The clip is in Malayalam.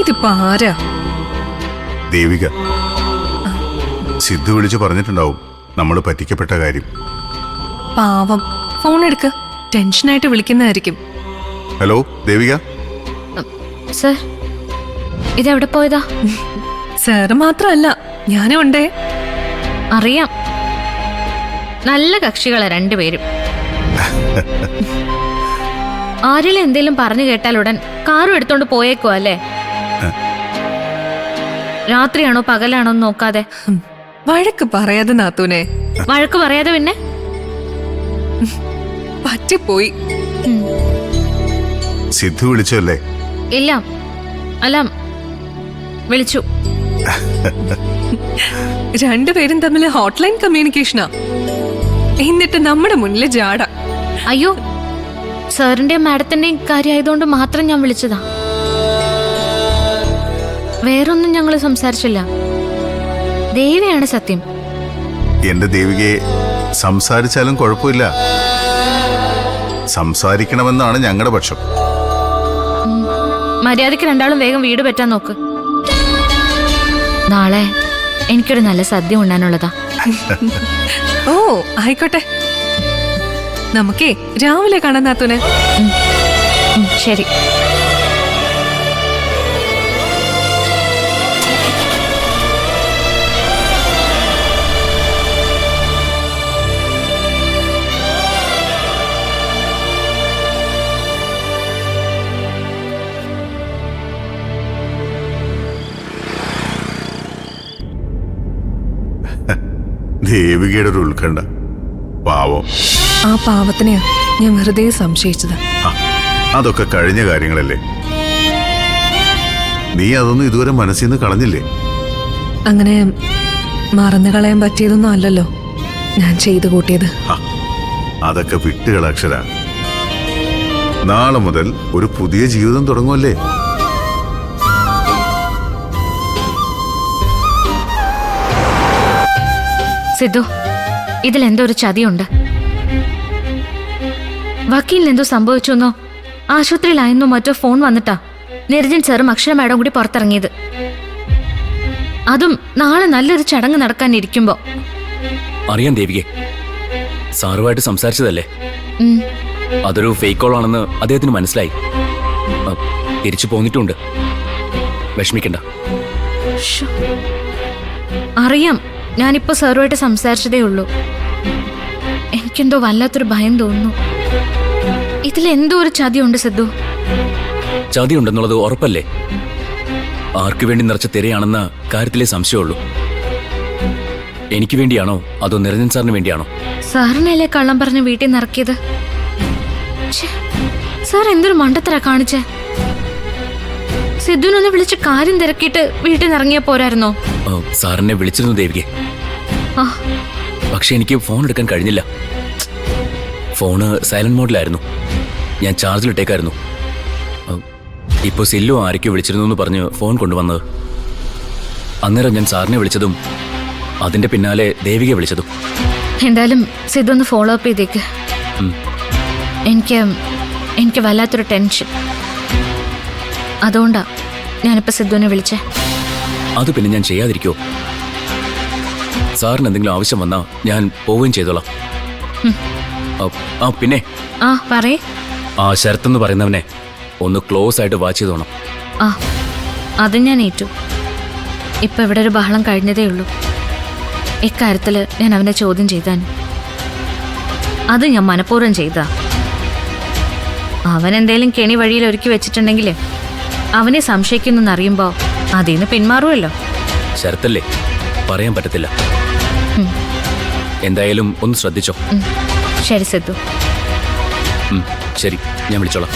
ഇതിപ്പോ ആരാ? ദേവിക. സിദ്ധു വിളിച്ചു പറഞ്ഞിട്ടുണ്ടാവും നമ്മൾ പറ്റിക്കപ്പെട്ട കാര്യം. പാവം, ഫോൺ എടുക്ക്. ടെൻഷനായിട്ട് വിളിക്കുന്നതായിരിക്കും. ഹലോ ദേവിക. സർ, ഇതെവിടെ പോയതാ? സാറ് മാത്രല്ല, ഞാനും ഉണ്ടേ. അറിയാം, നല്ല കക്ഷികളാ രണ്ടുപേരും. ആരെങ്കിലും എന്തേലും പറഞ്ഞു കേട്ടാൽ ഉടൻ കാറും എടുത്തോണ്ട് പോയേക്കോ അല്ലേ? രാത്രിയാണോ പകലാണോ നോക്കാതെ. വഴക്ക് പറയാതെ നാത്തൂനെ. വഴക്ക് പറയാതെ പിന്നെ പറ്റിപ്പോയി. സിദ്ധു വിളിച്ചല്ലേ? ഇല്ല, അല്ല വിളിച്ചു. രണ്ടുപേരും തമ്മിൽ ഹോട്ട്ലൈൻ കമ്മ്യൂണിക്കേഷനാ. എന്നിട്ട് നമ്മുടെ മുന്നിൽ ജാട. അയ്യോ, സാറിന്റെയും മാഡത്തിന്റെയും കാര്യമായതുകൊണ്ട് മാത്രം ഞാൻ വിളിച്ചതാ. വേറൊന്നും ഞങ്ങൾ സംസാരിച്ചില്ല. ദേവിയാണ് സത്യം. എന്റെ ദേവികയെ സംസാരിച്ചാലും കുഴപ്പമില്ല. സംസാരിക്കണമെന്നാണ് ഞങ്ങളുടെ പക്ഷം. മര്യാദയ്ക്ക് രണ്ടാളും വേഗം വീട് പറ്റാൻ നോക്ക്. നാളെ എനിക്കൊരു നല്ല സദ്യ ഉണ്ണാനുള്ളതാ. ഓ ആയിക്കോട്ടെ, നമുക്കേ രാവിലെ കാണാൻ നാത്തൂനെ. ശരി. ദേവികയുടെ ഒരു ഉത്കണ്ഠ. പാവം. ആ പാവത്തിനെയാ ഞാൻ വെറുതെ സംശയിച്ചത്. അതൊക്കെ കഴിഞ്ഞ കാര്യങ്ങളല്ലേ. നീ അതൊന്നും ഇതുവരെ മനസ്സിൽ നിന്ന് കളഞ്ഞില്ലേ? അങ്ങനെ മറന്നു കളയാൻ പറ്റിയതൊന്നും അല്ലല്ലോ ഞാൻ ചെയ്തു കൂട്ടിയത്. അതൊക്കെ വിട്ടുകൾ അക്ഷര. നാളെ മുതൽ ഒരു പുതിയ ജീവിതം തുടങ്ങുമല്ലേ? സിദ്ധു, ഇതിലെന്തോ ഒരു ചതിയുണ്ട്. വക്കീലിന് എന്തോ സംഭവിച്ചെന്നോ ആശുപത്രിയിലായെന്നോ മറ്റോ ഫോൺ വന്നിട്ടാ നിരഞ്ജൻ സാറും അക്ഷര മാഡം കൂടി പുറത്തിറങ്ങിയത്. അതും നാളെ നല്ലൊരു ചടങ്ങ് നടക്കാനിരിക്കുമ്പോ. അറിയാം ദേവികെ, സാറുമായിട്ട് സംസാരിച്ചതല്ലേ. അതൊരു ഫേക്ക് കോൾ ആണെന്ന് അദ്ദേഹത്തിന് മനസ്സിലായി. തിരിച്ചു പോന്നിട്ടുണ്ട്. വിഷമിക്കണ്ട. അറിയാം, ഞാനിപ്പോ സാറുമായിട്ട് സംസാരിച്ചതേ ഉള്ളൂ. എനിക്കെന്തോ വല്ലാത്തൊരു ഭയം തോന്നുന്നു. ഇതിലെന്തോ ഒരു ചതിയുണ്ട് സിദ്ധു. ചതി ഉണ്ടെന്നുള്ളത് ഉറപ്പല്ലേ? ആർക്കു വേണ്ടി നിറച്ച തിരയാണെന്ന കാര്യത്തിലേ സംശയമുള്ളൂ. എനിക്ക് വേണ്ടിയാണോ അതോ നിരഞ്ജൻ സാറിന് വേണ്ടിയാണോ? സാറിനല്ലേ കള്ളം പറഞ്ഞ് വീട്ടിൽ നിന്ന് ഇറക്കിയത്? സാർ എന്തൊരു മണ്ടത്തരാ കാണിച്ചേ. സിദ്ധുവിനൊന്ന് വിളിച്ച് കാര്യം തിരക്കിയിട്ട് വീട്ടിൽ നിന്ന് ഇറങ്ങിയാ പോരായിരുന്നോ? സാറിനെ വിളിച്ചിരുന്നു ദേവികെ. പക്ഷെ എനിക്ക് ഫോൺ എടുക്കാൻ കഴിഞ്ഞില്ല. ഫോണ് സൈലന്റ് മോഡിലായിരുന്നു. ഞാൻ ചാർജിലിട്ടേക്കായിരുന്നു. ഇപ്പൊ സില്ലു ആരൊക്കെ വിളിച്ചിരുന്നു എന്ന് പറഞ്ഞ് ഫോൺ കൊണ്ടുവന്നത്. അന്നേരം ഞാൻ സാറിനെ വിളിച്ചതും അതിന്റെ പിന്നാലെ ദേവികയെ വിളിച്ചതും. എന്തായാലും സിദ്ധു ഒന്ന് ഫോളോ അപ്പ് ചെയ്തേക്ക്. എനിക്ക് വല്ലാത്തൊരു ടെൻഷൻ. അതുകൊണ്ടാ ഞാനിപ്പോ സിദ്ധുവിനെ വിളിച്ചേ. അത് പിന്നെ ഞാൻ ചെയ്യാതിരിക്കോ? സാറിന് എന്തെങ്കിലും ആവശ്യം വന്നാ ഞാൻ പോവുകയും ചെയ്തോളാം. പിന്നെ പറയേ. ആ ശരത്തെന്ന് പറയുന്നവനെ ഒന്ന് ക്ലോസ് ആയിട്ട് വാച്ച് ചെയ്തോണം. അത് ഞാൻ ഏറ്റു. ഇപ്പൊ ഇവിടെ ഒരു ബഹളം കഴിഞ്ഞതേ ഉള്ളൂ. ഇക്കാര്യത്തില് ഞാൻ അവനെ ചോദ്യം ചെയ്താൻ. അത് ഞാൻ മനഃപൂർവ്വം ചെയ്താ. അവൻ എന്തേലും കെണി വഴിയിൽ ഒരുക്കി വെച്ചിട്ടുണ്ടെങ്കിൽ അവനെ സംശയിക്കുന്നെന്നറിയുമ്പോ അതിന്ന് പിന്മാറുമല്ലോ. ശരത്തല്ലേ, പറയാൻ പറ്റത്തില്ല. എന്തായാലും ഒന്ന് ശ്രദ്ധിച്ചോ. ശരി സിദ്ധു. ശരി, ഞാൻ വിളിച്ചോളാം.